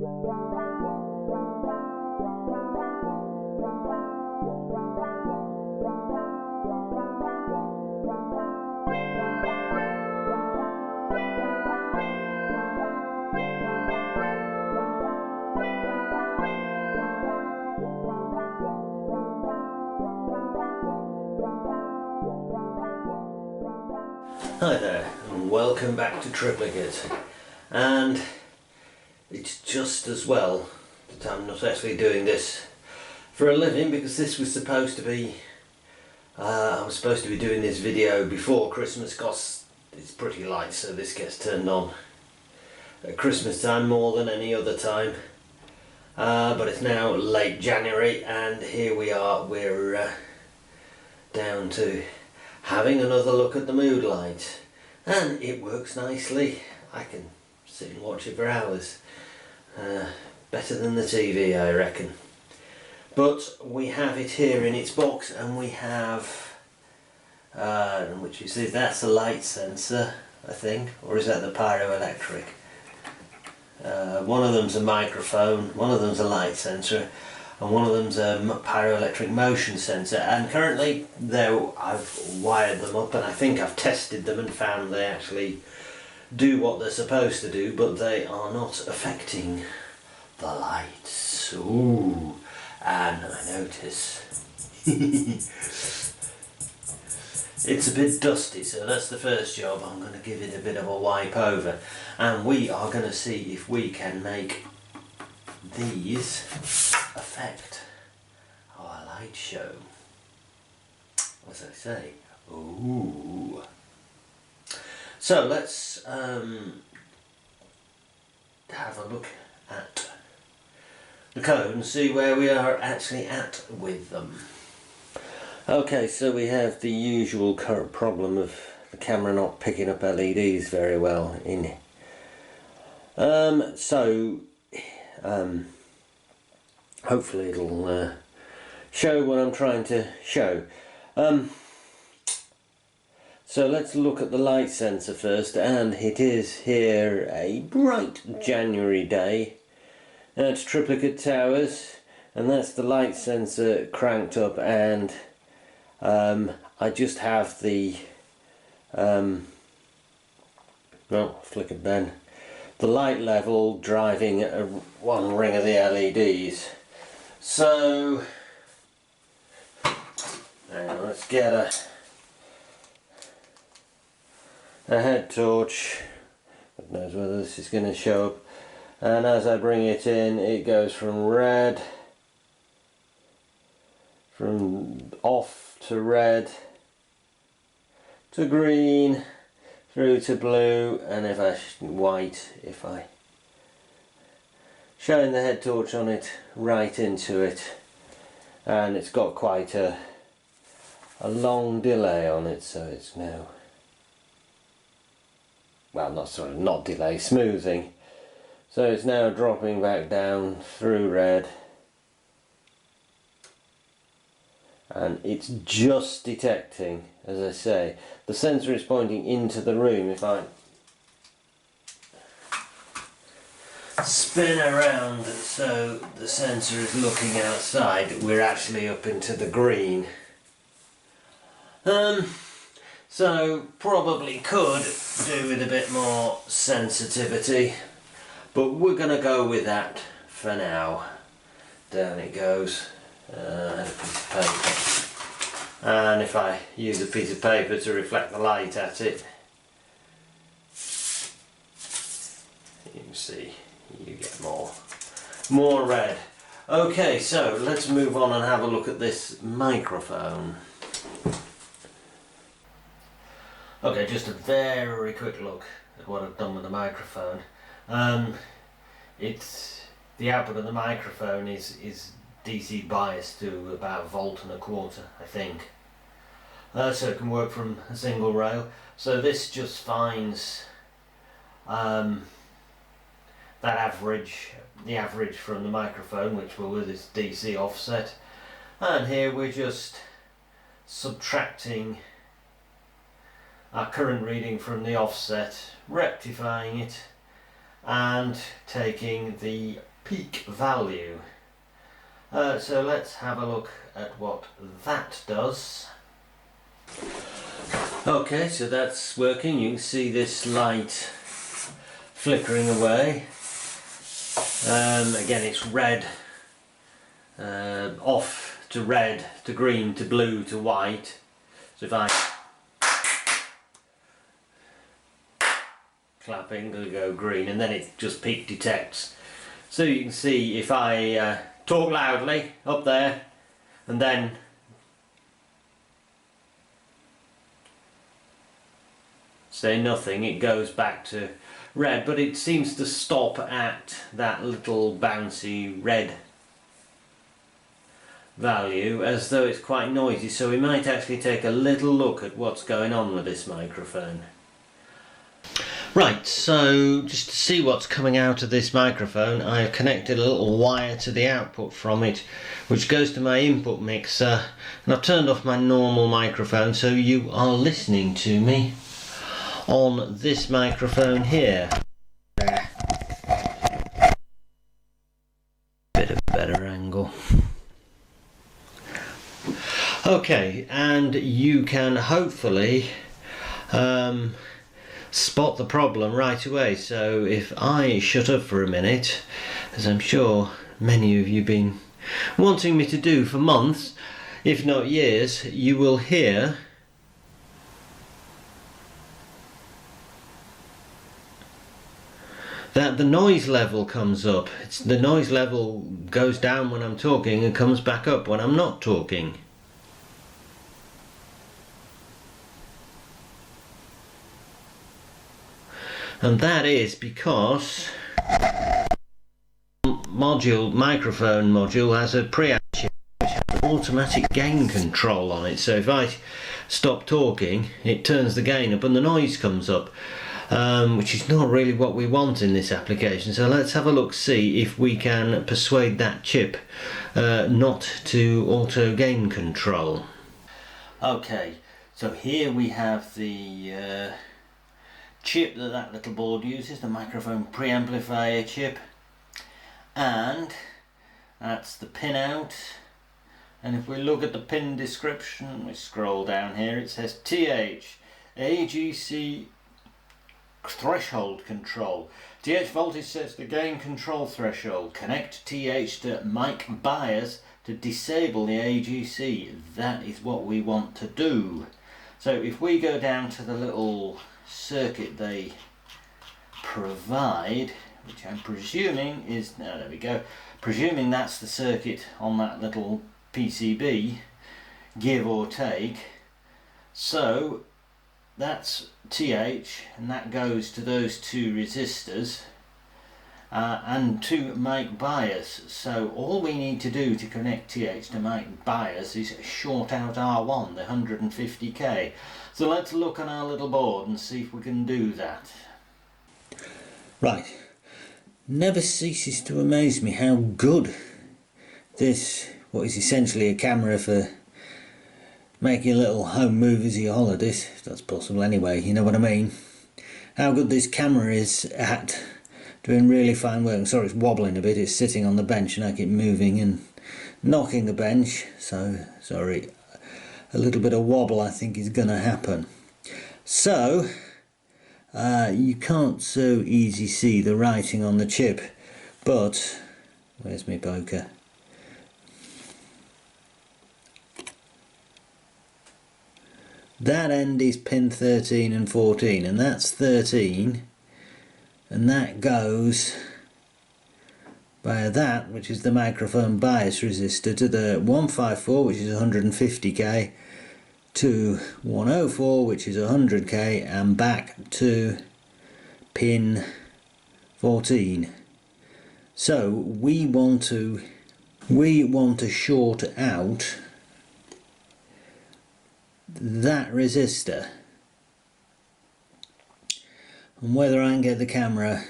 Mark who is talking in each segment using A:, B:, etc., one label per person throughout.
A: Hi there, and welcome back to Triplicate. And it's just as well that I'm not actually doing this for a living, because this was supposed to be I was supposed to be doing this video before Christmas, because it's pretty light, so this gets turned on at Christmas time more than any other time. But it's now late January, and here we are. We're down to having another look at the mood light, and it works nicely. I can sit and watch it for hours. Better than the TV, I reckon. But we have it here in its box, and we have which is that's a light sensor, I think, or is that the pyroelectric? One of them's a microphone, one of them's a light sensor, and one of them's a pyroelectric motion sensor. And currently, though, I've wired them up, and I think I've tested them and found they actually do what they're supposed to do, but they are not affecting the lights. Ooh, and I notice it's a bit dusty, so that's the first job. I'm going to give it a bit of a wipe over, and we are going to see if we can make these affect our light show. As I say, ooh. So let's have a look at the code and see where we are actually at with them. Okay, so we have the usual current problem of the camera not picking up LEDs very well in it. Hopefully it'll show what I'm trying to show. So let's look at the light sensor first, and it is here a bright January day at Triplicate Towers, and that's the light sensor cranked up, and I just have the flickered then, the light level driving one ring of the LEDs. So let's get a head torch. God knows whether this is going to show up. And as I bring it in, it goes from red, from off to red, to green, through to blue, and white, if I shine the head torch on it, right into it. And it's got quite a long delay on it, so it's now, well, not delay, smoothing. So it's now dropping back down through red, and it's just detecting, as I say, the sensor is pointing into the room. If I spin around so the sensor is looking outside, we're actually up into the green. So probably could do with a bit more sensitivity, but we're going to go with that for now. Down it goes. I had a piece of paper, and if I use a piece of paper to reflect the light at it, you can see you get more red. Okay, so let's move on and have a look at this microphone. Okay, just a very quick look at what I've done with the microphone. It's the output of the microphone is DC biased to about 1.25 volts, I think. So it can work from a single rail. So this just finds that the average from the microphone, which will with its DC offset, and here we're just subtracting our current reading from the offset, rectifying it, and taking the peak value. So let's have a look at what that does. Okay, so that's working. You can see this light flickering away. Again, it's red, off to red, to green, to blue, to white. So if I clapping, it'll go green, and then it just peak detects. So you can see if I talk loudly up there and then say nothing, it goes back to red, but it seems to stop at that little bouncy red value, as though it's quite noisy. So we might actually take a little look at what's going on with this microphone. Right, so just to see what's coming out of this microphone, I have connected a little wire to the output from it, which goes to my input mixer, and I've turned off my normal microphone, so you are listening to me on this microphone here. Bit of a better angle. Okay, and you can hopefully spot the problem right away. So if I shut up for a minute, as I'm sure many of you have been wanting me to do for months, if not years, you will hear that the noise level comes up. The noise level goes down when I'm talking and comes back up when I'm not talking. And that is because microphone module has a preamp chip which has automatic gain control on it. So if I stop talking, it turns the gain up and the noise comes up, which is not really what we want in this application. So let's have a look, see if we can persuade that chip not to auto gain control. Okay, so here we have the chip that little board uses, the microphone preamplifier chip, and that's the pin out. And if we look at the pin description, we scroll down here, it says TH AGC threshold control. TH voltage sets the gain control threshold. Connect TH to mic bias to disable the AGC. That is what we want to do. So if we go down to the little circuit they provide, which I'm presuming is, no, there we go, presuming that's the circuit on that little PCB, give or take. So that's TH, and that goes to those two resistors and to mic bias. So all we need to do to connect TH to mic bias is short out R1, the 150k. So let's look on our little board and see if we can do that. Right, never ceases to amaze me how good this, what is essentially a camera for making little home movies of your holidays, if that's possible anyway, you know what I mean, how good this camera is at doing really fine work. Sorry, it's wobbling a bit, it's sitting on the bench and I keep moving and knocking the bench, so sorry, a little bit of wobble I think is going to happen. So you can't so easy see the writing on the chip, but where's my poker? That end is pin 13 and 14, and that's 13, and that goes via that, which is the microphone bias resistor, to the 154, which is 150k, to 104, which is 100k, and back to pin 14. So we want to short out that resistor, and whether I can get the camera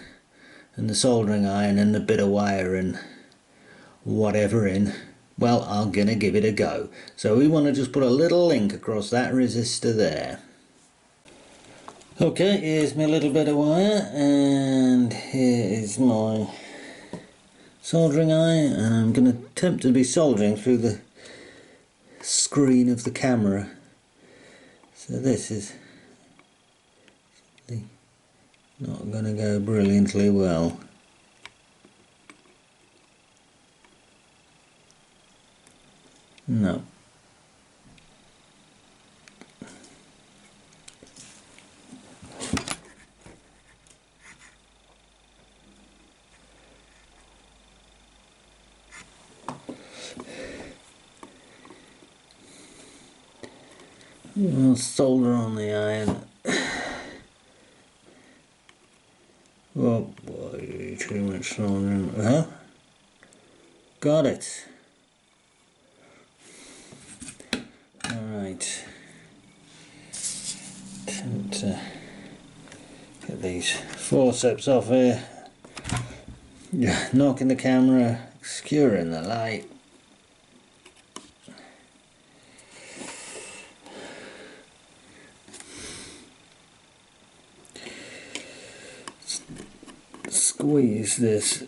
A: and the soldering iron and the bit of wire and whatever in, well, I'm gonna give it a go. So we want to just put a little link across that resistor there. Okay, here's my little bit of wire, and here is my soldering iron, and I'm going to attempt to be soldering through the screen of the camera. So this is not going to go brilliantly well. No. I'll solder on the iron. Oh boy, too much soldering. Huh? Got it. Alright. Time to get these forceps off here. Knocking the camera, obscuring the light. Squeeze this.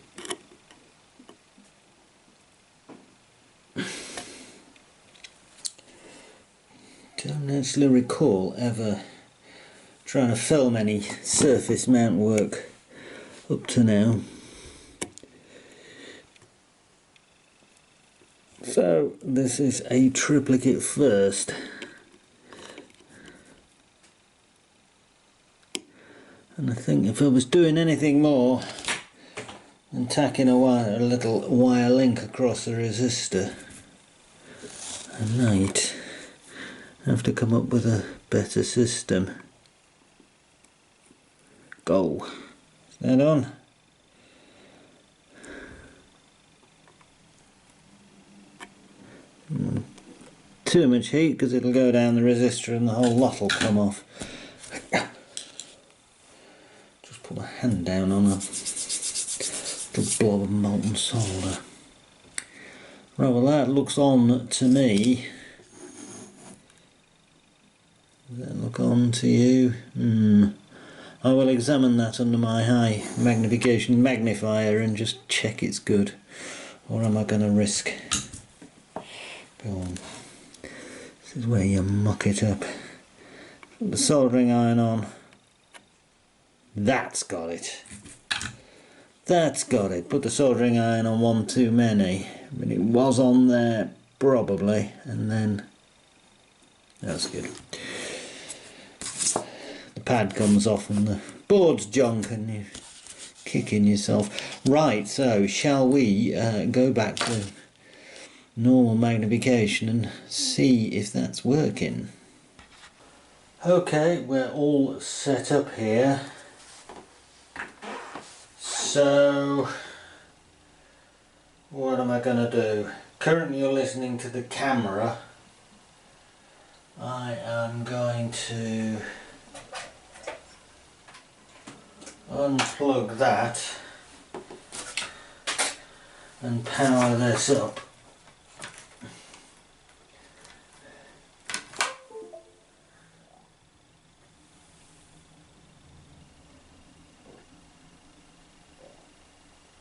A: Don't actually recall ever trying to film any surface mount work up to now. So this is a triplicate first. And I think if I was doing anything more than tacking a little wire link across the resistor, I might have to come up with a better system. Go. Is that on? Too much heat because it'll go down the resistor and the whole lot will come off. Just put my hand down on a little blob of molten solder. Right, well that looks on to me. Does that look on to you? I will examine that under my high magnification magnifier and just check it's good. Or am I going to risk? Go on. This is where you muck it up. Put the soldering iron on. That's got it. That's got it. Put the soldering iron on one too many. I mean, it was on there probably, and then that's good. The pad comes off and the board's junk and you're kicking yourself. Right, so shall we go back to normal magnification and see if that's working? Okay, we're all set up here. So what am I going to do? Currently you're listening to the camera. I am going to unplug that and power this up.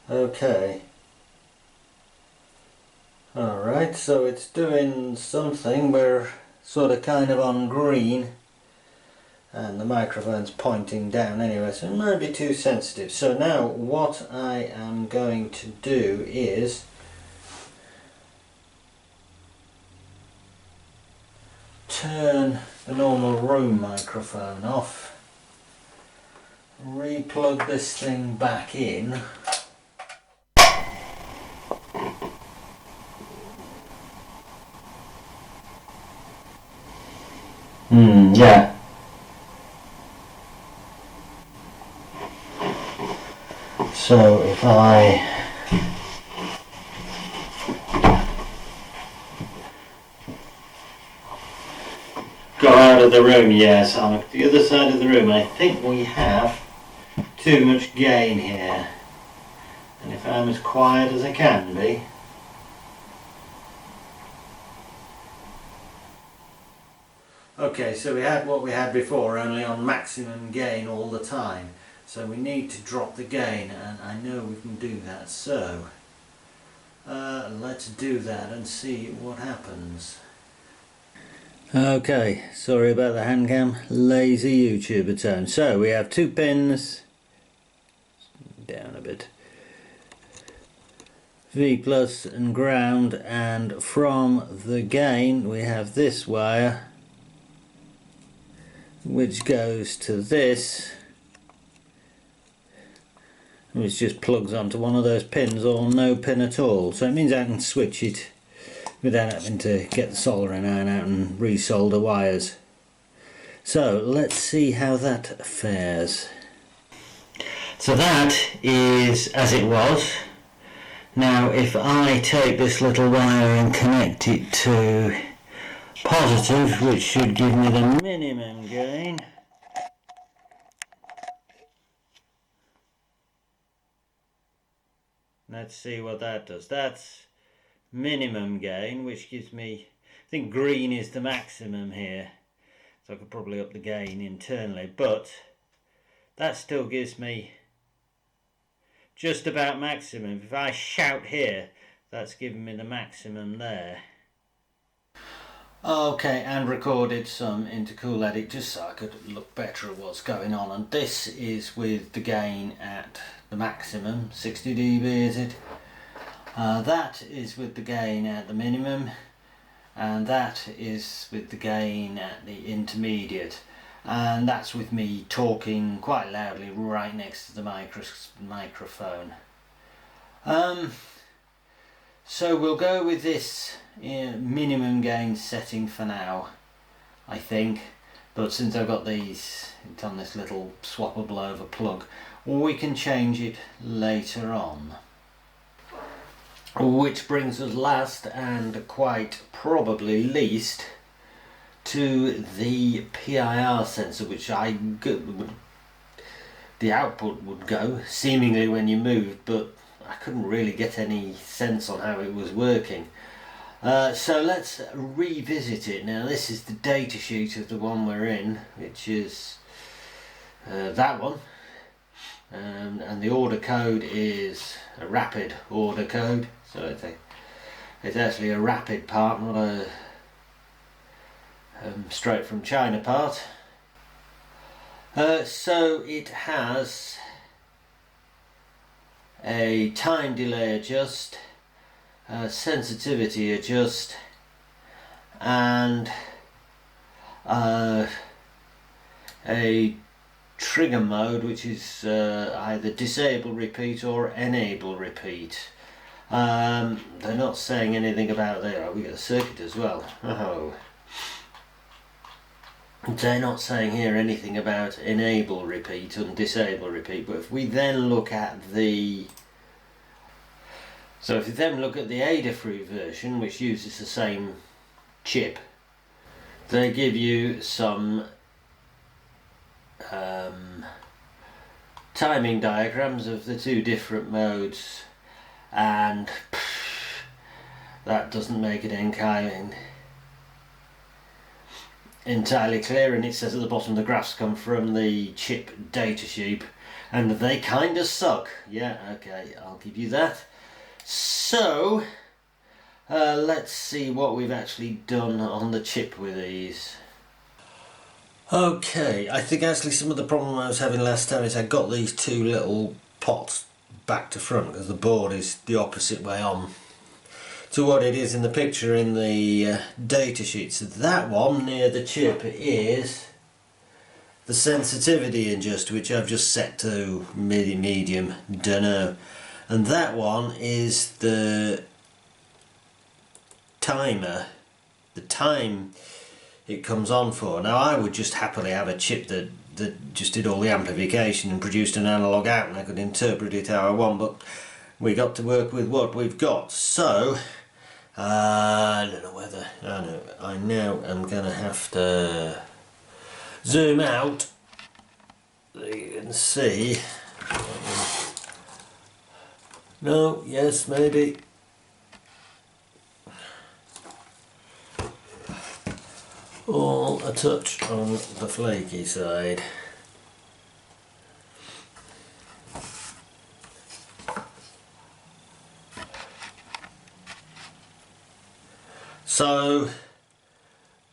A: Okay. Alright, so it's doing something. We're sort of kind of on green and the microphone's pointing down anyway, so it might be too sensitive. So now what I am going to do is turn the normal room microphone off, re-plug this thing back in. Yeah. So if I go out of the room, yes, I'm at the other side of the room. I think we have too much gain here. And if I'm as quiet as I can be, okay, so we had what we had before, only on maximum gain all the time. So we need to drop the gain, and I know we can do that. So Let's do that and see what happens. Okay, sorry about the hand cam, lazy YouTuber tone. So we have 2 pins, down a bit, V plus and ground, and from the gain we have this wire which goes to this, which just plugs onto one of those pins or no pin at all. So it means I can switch it without having to get the soldering iron out and resolder wires. So let's see how that fares. So that is as it was. Now if I take this little wire and connect it to positive, which should give me the minimum gain, let's see what that does. That's minimum gain, which gives me, I think green is the maximum here, so I could probably up the gain internally, but that still gives me just about maximum. If I shout here, that's giving me the maximum there. Okay, and recorded some intercool edit just so I could look better at what's going on, and this is with the gain at the maximum, 60 dB is it? That is with the gain at the minimum, and that is with the gain at the intermediate, and that's with me talking quite loudly right next to the microphone. So we'll go with this minimum gain setting for now, I think, but since I've got these, it's on this little swappable over plug, we can change it later on. Which brings us last and quite probably least to the PIR sensor, which the output would go seemingly when you moved, but I couldn't really get any sense on how it was working. So let's revisit it. Now this is the data sheet of the one we're in, which is that one, and the order code is a rapid order code, so it's actually a rapid part, not a straight from China part. So it has a time delay adjust, sensitivity adjust, and a trigger mode, which is either disable repeat or enable repeat. They're not saying anything about there. We got a circuit as well. Oh. They're not saying here anything about enable repeat and disable repeat, but if we then look at the Adafruit version, which uses the same chip, they give you some timing diagrams of the 2 different modes, and that doesn't make it entirely clear, and it says at the bottom the graphs come from the chip data sheet and they kind of suck. Yeah, okay, I'll give you that. So let's see what we've actually done on the chip with these. Okay, I think actually some of the problem I was having last time is I got these 2 little pots back to front because the board is the opposite way on to what it is in the picture in the data sheet. So that one near the chip is the sensitivity adjust, which I've just set to medium, dunno. And that one is the timer, the time it comes on for. Now I would just happily have a chip that just did all the amplification and produced an analog out, and I could interpret it how I want, but we got to work with what we've got. So I don't know whether I know I'm gonna have to zoom out so you can see. No, yes, maybe. All a touch on the flaky side. So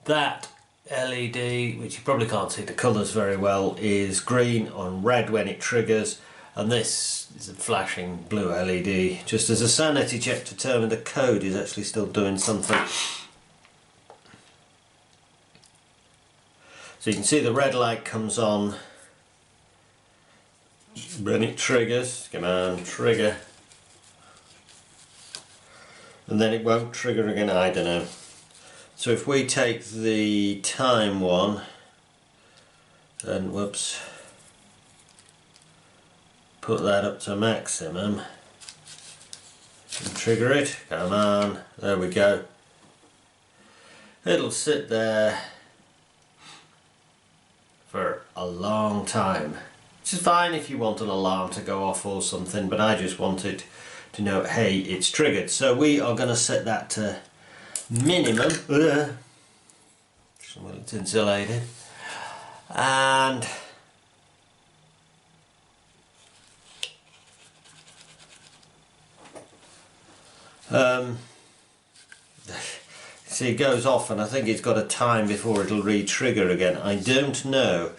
A: that LED, which you probably can't see the colours very well, is green on red when it triggers, and this is a flashing blue LED, just as a sanity check to determine the code is actually still doing something. So you can see the red light comes on when it triggers. Come on, trigger. And then it won't trigger again, I don't know. So if we take the time one and whoops, put that up to maximum and trigger it, come on, there we go. It'll sit there for a long time, which is fine if you want an alarm to go off or something, but I just wanted to know, hey, it's triggered. So we are going to set that to minimum, well, it's insulated, and see, it goes off, and I think it's got a time before it'll re-trigger again. I don't know.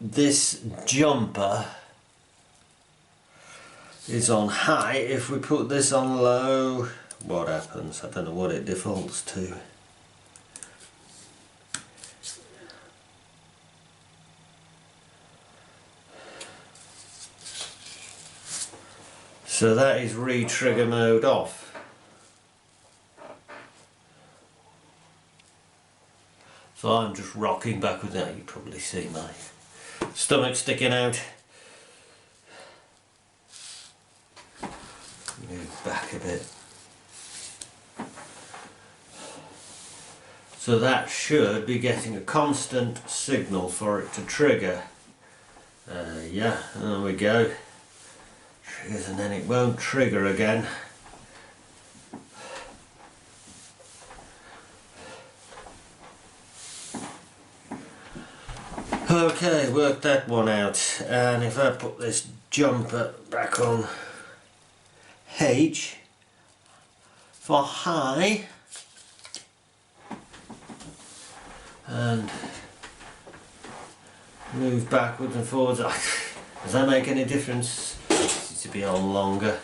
A: This jumper is on high. If we put this on low, what happens? I don't know what it defaults to. So that is re-trigger mode off. So I'm just rocking backwards now. You probably see my stomach sticking out. Move back a bit. So that should be getting a constant signal for it to trigger. Yeah, there we go. Triggers, and then it won't trigger again. Okay, worked that one out. And if I put this jumper back on H for high and move backwards and forwards, does that make any difference? It needs to be on longer.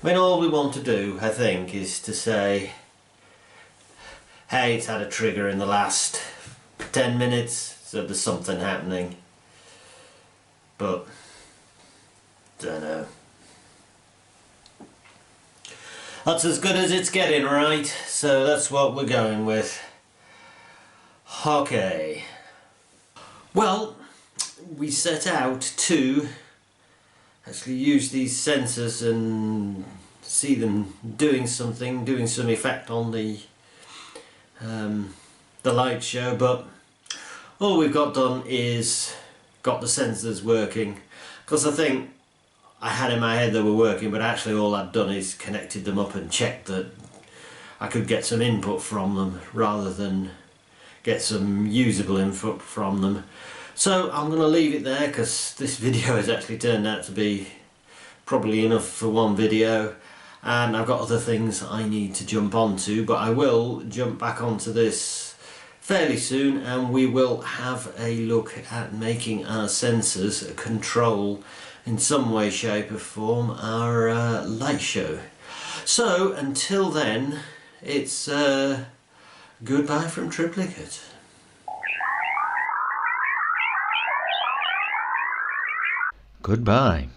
A: I mean, all we want to do, I think, is to say, hey, it's had a trigger in the last 10 minutes. So there's something happening, but don't know. That's as good as it's getting, right? So that's what we're going with. Okay. Well, we set out to actually use these sensors and see them doing something, doing some effect on the light show, but all we've got done is got the sensors working, because I think I had in my head they were working, but actually all I'd done is connected them up and checked that I could get some input from them rather than get some usable input from them. So I'm going to leave it there, because this video has actually turned out to be probably enough for one video, and I've got other things I need to jump onto, but I will jump back onto this fairly soon, and we will have a look at making our sensors control in some way, shape or form our light show. So until then, it's goodbye from Triplicate. Goodbye.